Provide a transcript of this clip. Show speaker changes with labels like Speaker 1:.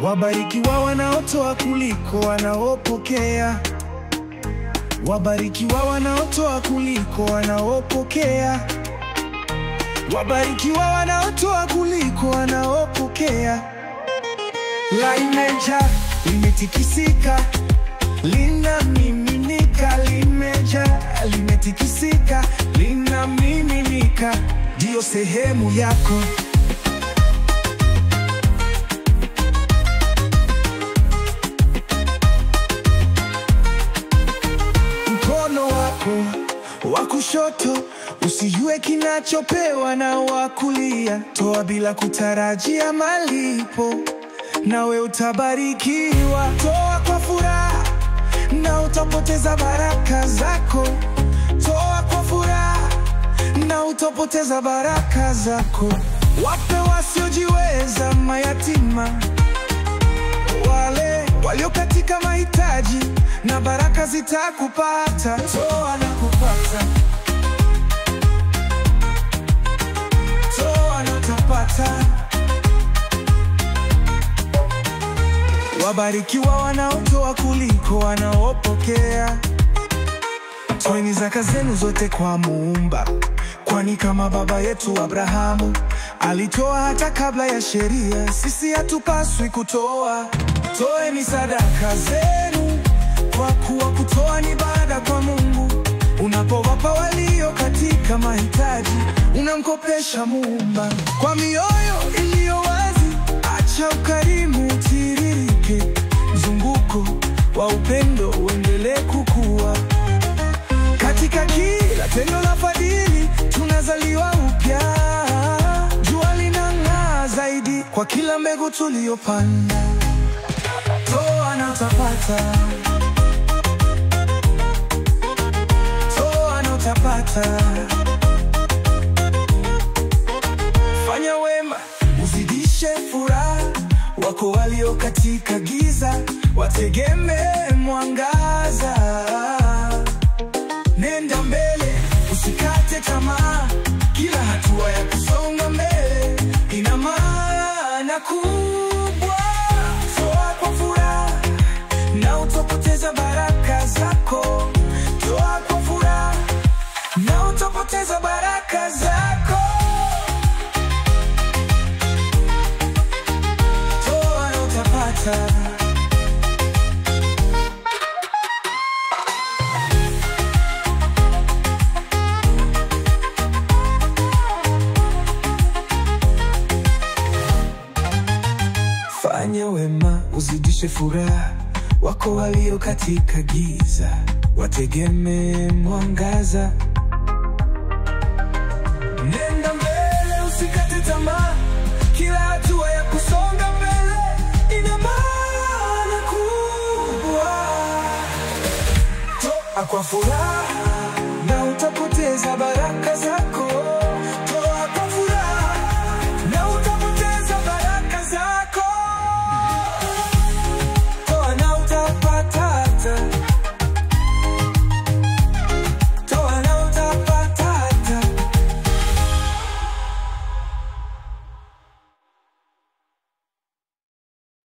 Speaker 1: Wabarikiwa wanaotoa kuliko wanaopokea. Wabarikiwa wanaotoa kuliko wanaopokea. Wabarikiwa wanaotoa kuliko wanaopokea. Limejaa, limetikisika, linamiminika. Limejaa, limetikisika, linamiminika. Ndiyo sehemu yako. Mkono wako wa kushoto usijue kinachopewa na wa kulia. Toa bila kutarajia malipo, nawe utabarikiwa. Toa kwa furaha na utapoteza baraka zako. Toa kwa furaha na utapoteza baraka zako. Wape wasiojiweza, mayatima, wale walio katika mahitaji, na baraka zitakupata. Toa na kupata, toa na utapata. Wabarikiwa wanaotoa kuliko wanaopokea. Toeni zaka zenu zote kwa Muumba, kwani kama baba yetu Abrahamu alitoa hata kabla ya sheria, sisi hatupaswi kutoa. Toeni sadaka zenu, kwa kuwa kutoa ni ibada kwa Mungu. Unapowapa walio katika mahitaji, unamkopesha Muumba. Kwa mioyo iliyo wazi, acha ukarimu utiririke. Mzunguko wa upendo uendelee kukua. Katika kila tendo la fadhili tunazaliwa upya. Jua linang'aa zaidi kwa kila mbegu tuliyopanda. Toa na utapata, toa na utapata. Fanya wema, uzidishe furaha. Wako walio katika giza, wategemee mwangaza. Nenda mbele, usikate tamaa. Kila hatua ya kusonga mbele ina maana kubwa. Toa kwa furaha na utapoteza baraka zako. Toa kwa furaha na utapoteza baraka zako. Toa na utapata. Fanya wema, uzidishe furaha. Wako walio katika giza, wategemee mwangaza. Nenda mbele, usikate tamaa. Kila hatua ya kusonga mbele ina maana kubwa. Toa kwa furaha na utapoteza baraka.